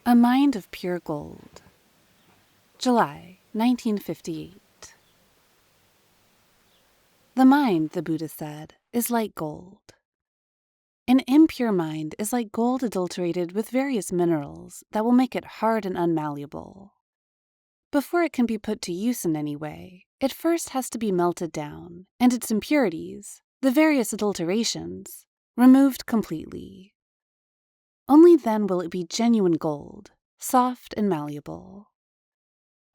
A Mind of Pure Gold. July 1958. The mind, the Buddha said, is like gold. An impure mind is like gold adulterated with various minerals that will make it hard and unmalleable. Before it can be put to use in any way, it first has to be melted down, and its impurities, the various adulterations, removed completely. Only then will it be genuine gold, soft and malleable.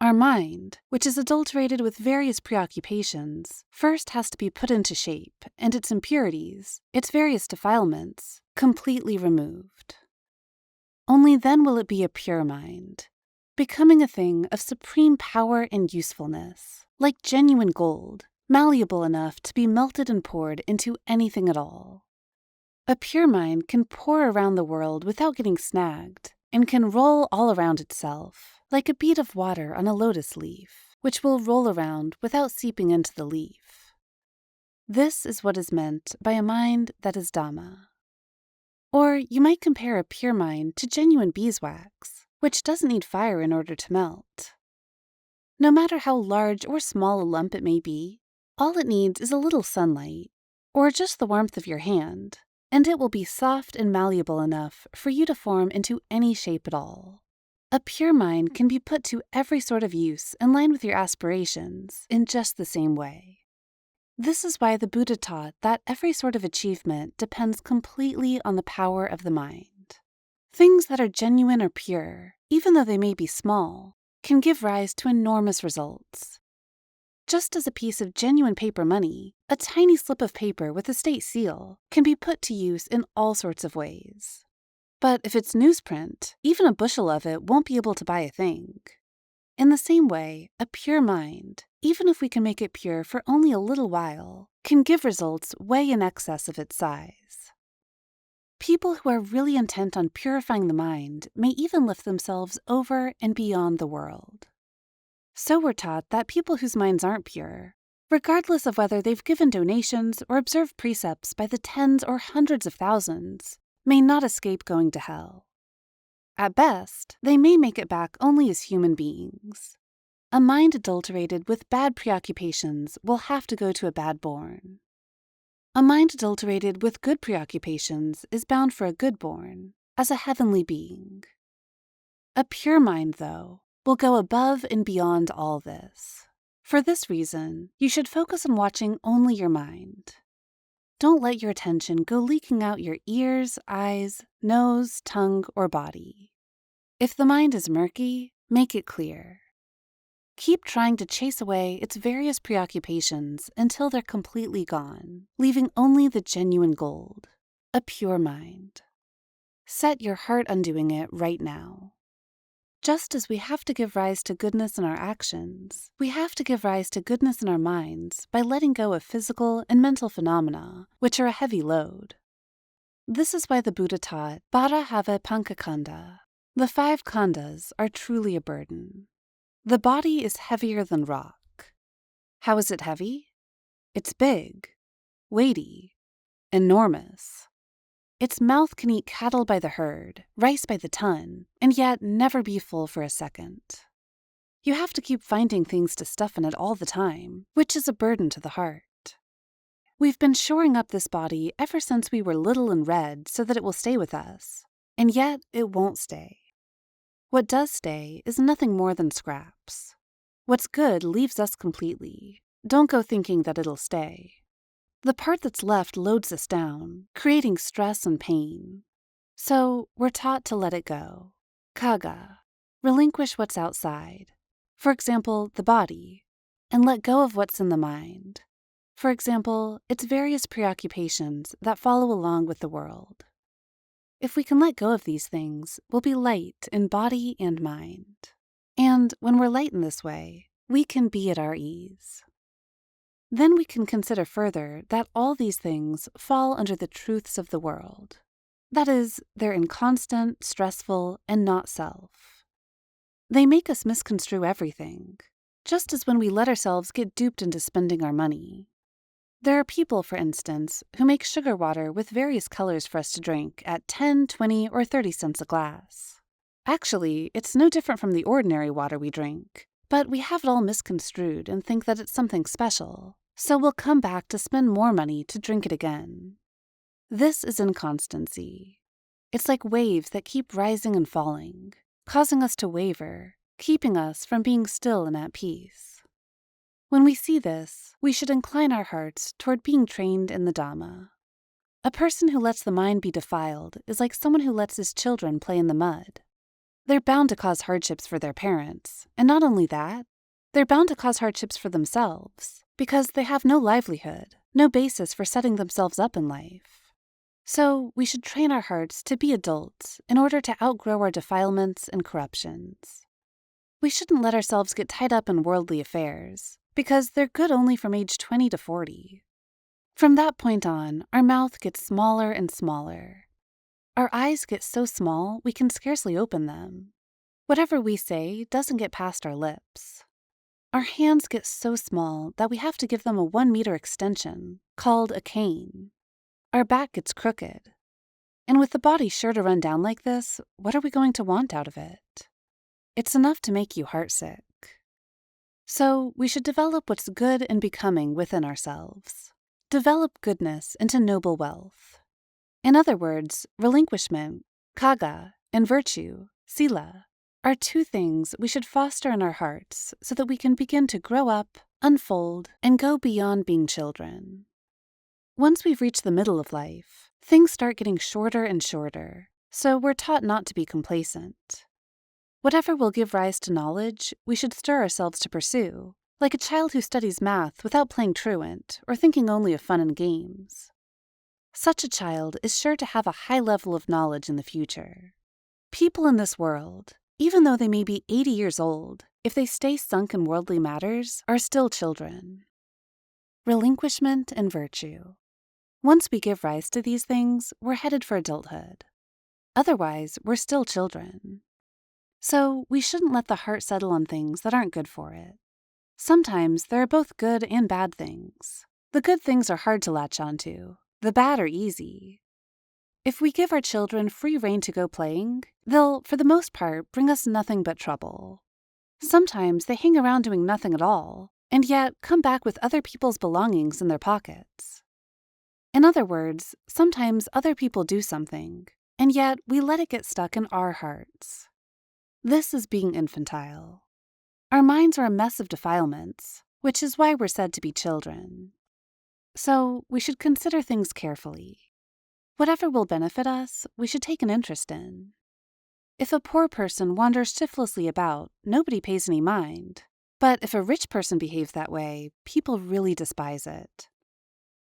Our mind, which is adulterated with various preoccupations, first has to be put into shape, and its impurities, its various defilements, completely removed. Only then will it be a pure mind, becoming a thing of supreme power and usefulness, like genuine gold, malleable enough to be melted and poured into anything at all. A pure mind can pour around the world without getting snagged, and can roll all around itself, like a bead of water on a lotus leaf, which will roll around without seeping into the leaf. This is what is meant by a mind that is Dhamma. Or you might compare a pure mind to genuine beeswax, which doesn't need fire in order to melt. No matter how large or small a lump it may be, all it needs is a little sunlight, or just the warmth of your hand, and it will be soft and malleable enough for you to form into any shape at all. A pure mind can be put to every sort of use in line with your aspirations in just the same way. This is why the Buddha taught that every sort of achievement depends completely on the power of the mind. Things that are genuine or pure, even though they may be small, can give rise to enormous results. Just as a piece of genuine paper money, a tiny slip of paper with a state seal can be put to use in all sorts of ways. But if it's newsprint, even a bushel of it won't be able to buy a thing. In the same way, a pure mind, even if we can make it pure for only a little while, can give results way in excess of its size. People who are really intent on purifying the mind may even lift themselves over and beyond the world. So we're taught that people whose minds aren't pure, regardless of whether they've given donations or observed precepts by the tens or hundreds of thousands, may not escape going to hell. At best, they may make it back only as human beings. A mind adulterated with bad preoccupations will have to go to a bad born. A mind adulterated with good preoccupations is bound for a good born, as a heavenly being. A pure mind, though, will go above and beyond all this. For this reason, you should focus on watching only your mind. Don't let your attention go leaking out your ears, eyes, nose, tongue, or body. If the mind is murky, make it clear. Keep trying to chase away its various preoccupations until they're completely gone, leaving only the genuine gold, a pure mind. Set your heart on doing it right now. Just as we have to give rise to goodness in our actions, we have to give rise to goodness in our minds by letting go of physical and mental phenomena, which are a heavy load. This is why the Buddha taught Bharahava Pankakanda. The 5 khandas are truly a burden. The body is heavier than rock. How is it heavy? It's big, weighty, enormous. Its mouth can eat cattle by the herd, rice by the ton, and yet never be full for a second. You have to keep finding things to stuff in it all the time, which is a burden to the heart. We've been shoring up this body ever since we were little and red so that it will stay with us, and yet it won't stay. What does stay is nothing more than scraps. What's good leaves us completely. Don't go thinking that it'll stay. The part that's left loads us down, creating stress and pain. So we're taught to let it go. Kaga, relinquish what's outside. For example, the body, and let go of what's in the mind. For example, its various preoccupations that follow along with the world. If we can let go of these things, we'll be light in body and mind. And when we're light in this way, we can be at our ease. Then we can consider further that all these things fall under the truths of the world. That is, they're inconstant, stressful, and not self. They make us misconstrue everything, just as when we let ourselves get duped into spending our money. There are people, for instance, who make sugar water with various colors for us to drink at 10, 20, or 30 cents a glass. Actually, it's no different from the ordinary water we drink, but we have it all misconstrued and think that it's something special, so we'll come back to spend more money to drink it again. This is inconstancy. It's like waves that keep rising and falling, causing us to waver, keeping us from being still and at peace. When we see this, we should incline our hearts toward being trained in the Dhamma. A person who lets the mind be defiled is like someone who lets his children play in the mud. They're bound to cause hardships for their parents, and not only that, they're bound to cause hardships for themselves, because they have no livelihood, no basis for setting themselves up in life. So we should train our hearts to be adults in order to outgrow our defilements and corruptions. We shouldn't let ourselves get tied up in worldly affairs, because they're good only from age 20 to 40. From that point on, our mouth gets smaller and smaller. Our eyes get so small we can scarcely open them. Whatever we say doesn't get past our lips. Our hands get so small that we have to give them a 1-meter extension, called a cane. Our back gets crooked. And with the body sure to run down like this, what are we going to want out of it? It's enough to make you heartsick. So we should develop what's good and becoming within ourselves. Develop goodness into noble wealth. In other words, relinquishment, kaga, and virtue, sila, are 2 things we should foster in our hearts so that we can begin to grow up, unfold, and go beyond being children. Once we've reached the middle of life, things start getting shorter and shorter, so we're taught not to be complacent. Whatever will give rise to knowledge, we should stir ourselves to pursue, like a child who studies math without playing truant or thinking only of fun and games. Such a child is sure to have a high level of knowledge in the future. People in this world, even though they may be 80 years old, if they stay sunk in worldly matters, are still children. Relinquishment and virtue. Once we give rise to these things, we're headed for adulthood. Otherwise, we're still children. So we shouldn't let the heart settle on things that aren't good for it. Sometimes there are both good and bad things. The good things are hard to latch onto. The bad are easy. If we give our children free rein to go playing, they'll, for the most part, bring us nothing but trouble. Sometimes they hang around doing nothing at all, and yet come back with other people's belongings in their pockets. In other words, sometimes other people do something, and yet we let it get stuck in our hearts. This is being infantile. Our minds are a mess of defilements, which is why we're said to be children. So we should consider things carefully. Whatever will benefit us, we should take an interest in. If a poor person wanders shiftlessly about, nobody pays any mind. But if a rich person behaves that way, people really despise it.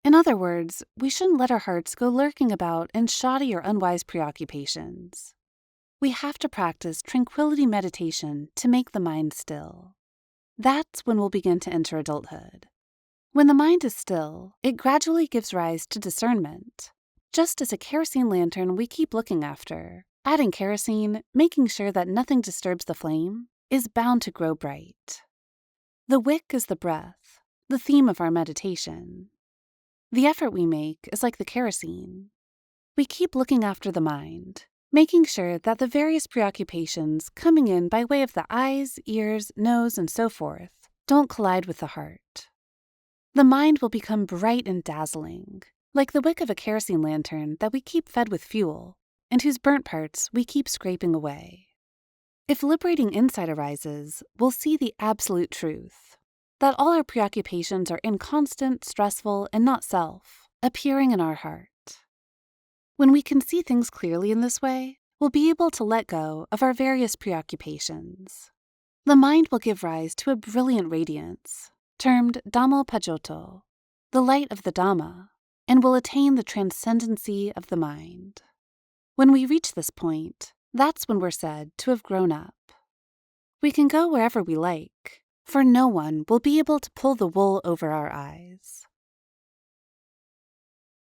In other words, we shouldn't let our hearts go lurking about in shoddy or unwise preoccupations. We have to practice tranquility meditation to make the mind still. That's when we'll begin to enter adulthood. When the mind is still, it gradually gives rise to discernment. Just as a kerosene lantern we keep looking after, adding kerosene, making sure that nothing disturbs the flame, is bound to grow bright. The wick is the breath, the theme of our meditation. The effort we make is like the kerosene. We keep looking after the mind, making sure that the various preoccupations coming in by way of the eyes, ears, nose, and so forth don't collide with the heart. The mind will become bright and dazzling, like the wick of a kerosene lantern that we keep fed with fuel, and whose burnt parts we keep scraping away. If liberating insight arises, we'll see the absolute truth, that all our preoccupations are inconstant, stressful, and not self, appearing in our heart. When we can see things clearly in this way, we'll be able to let go of our various preoccupations. The mind will give rise to a brilliant radiance, termed Dhammo Pajoto, the light of the Dhamma, and will attain the transcendency of the mind. When we reach this point, that's when we're said to have grown up. We can go wherever we like, for no one will be able to pull the wool over our eyes.